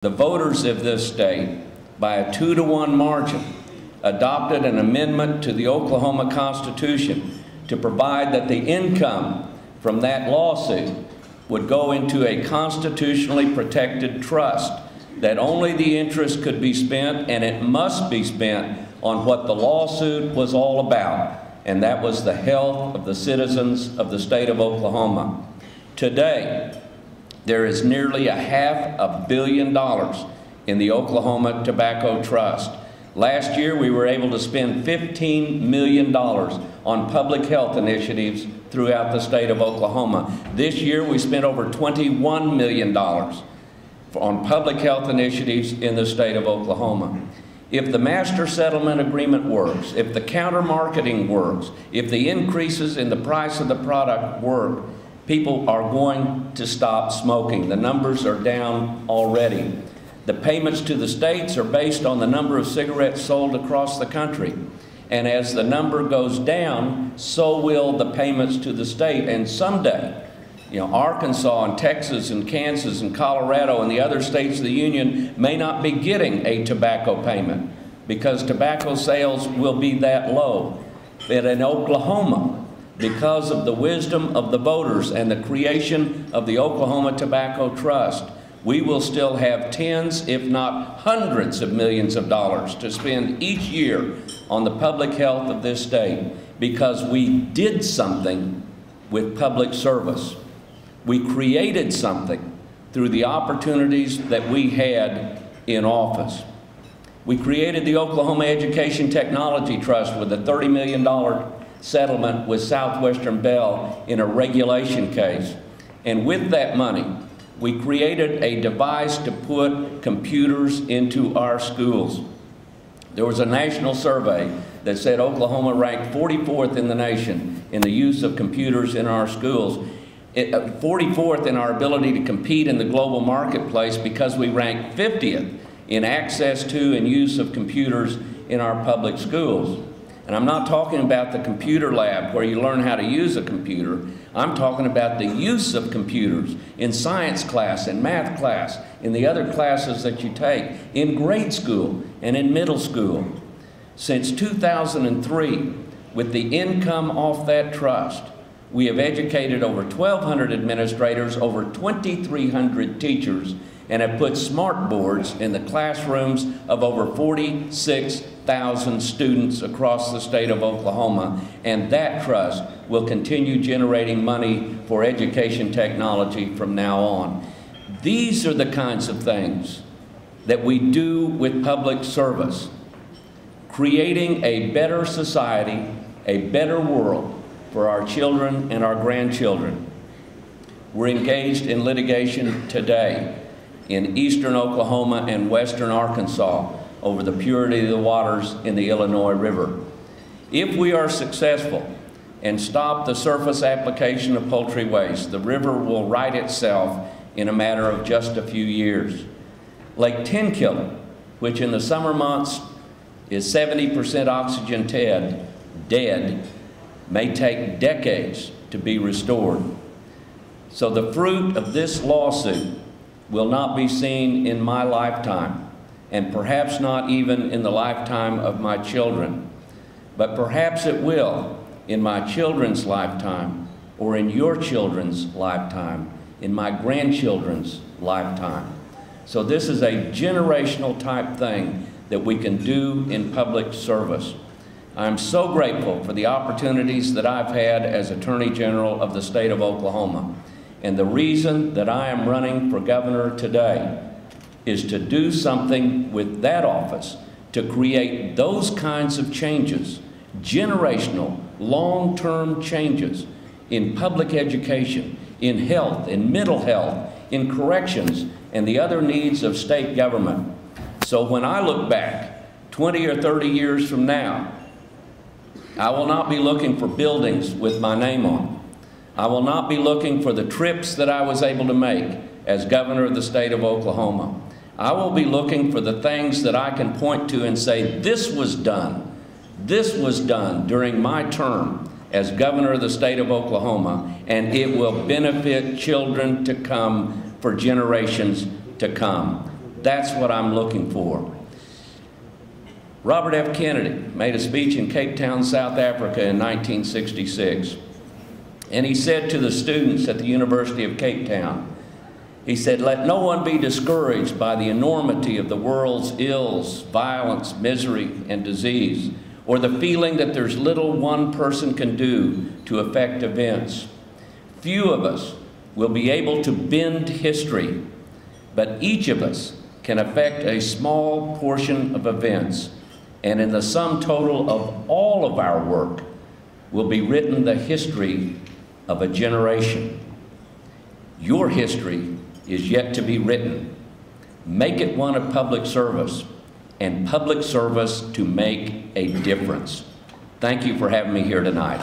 The voters of this state, by a 2-to-1 margin, adopted an amendment to the Oklahoma Constitution to provide that the income from that lawsuit would go into a constitutionally protected trust, that only the interest could be spent, and it must be spent on what the lawsuit was all about, and that was the health of the citizens of the state of Oklahoma. Today, there is nearly $500 million in the Oklahoma Tobacco Trust. Last year, we were able to spend $15 million on public health initiatives throughout the state of Oklahoma. This year, we spent over $21 million on public health initiatives in the state of Oklahoma. If the master settlement agreement works, if the counter-marketing works, if the increases in the price of the product work, people are going to stop smoking. The numbers are down already. The payments to the states are based on the number of cigarettes sold across the country. And as the number goes down, so will the payments to the state. And someday, Arkansas and Texas and Kansas and Colorado and the other states of the union may not be getting a tobacco payment because tobacco sales will be that low. But in Oklahoma, because of the wisdom of the voters and the creation of the Oklahoma Tobacco Trust, we will still have tens, if not hundreds of millions of dollars to spend each year on the public health of this state because we did something with public service. We created something through the opportunities that we had in office. We created the Oklahoma Education Technology Trust with a $30 million settlement with Southwestern Bell in a regulation case. And with that money, we created a device to put computers into our schools. There was a national survey that said Oklahoma ranked 44th in the nation in the use of computers in our schools. 44th in our ability to compete in the global marketplace because we ranked 50th in access to and use of computers in our public schools. And I'm not talking about the computer lab where you learn how to use a computer. I'm talking about the use of computers in science class, in math class, in the other classes that you take, in grade school and in middle school. Since 2003, with the income off that trust, we have educated over 1,200 administrators, over 2,300 teachers, and have put smart boards in the classrooms of over 46,000 students across the state of Oklahoma. And that trust will continue generating money for education technology from now on. These are the kinds of things that we do with public service, creating a better society, a better world for our children and our grandchildren. We're engaged in litigation today in eastern Oklahoma and western Arkansas over the purity of the waters in the Illinois River. If we are successful and stop the surface application of poultry waste, the river will right itself in a matter of just a few years. Lake Tenkiller, which in the summer months is 70% oxygen dead, may take decades to be restored. So the fruit of this lawsuit will not be seen in my lifetime, and perhaps not even in the lifetime of my children, but perhaps it will in my children's lifetime, or in your children's lifetime, in my grandchildren's lifetime. So this is a generational type thing that we can do in public service. I'm so grateful for the opportunities that I've had as Attorney General of the state of Oklahoma. And the reason that I am running for governor today is to do something with that office to create those kinds of changes, generational, long-term changes in public education, in health, in mental health, in corrections, and the other needs of state government. So when I look back 20 or 30 years from now, I will not be looking for buildings with my name on them. I will not be looking for the trips that I was able to make as governor of the state of Oklahoma. I will be looking for the things that I can point to and say, this was done during my term as governor of the state of Oklahoma, and it will benefit children to come for generations to come. That's what I'm looking for. Robert F. Kennedy made a speech in Cape Town, South Africa in 1966. And he said to the students at the University of Cape Town, he said, "Let no one be discouraged by the enormity of the world's ills, violence, misery, and disease, or the feeling that there's little one person can do to affect events. Few of us will be able to bend history, but each of us can affect a small portion of events, and in the sum total of all of our work will be written the history of a generation. Your history is yet to be written. Make it one of public service, and public service to make a difference." Thank you for having me here tonight.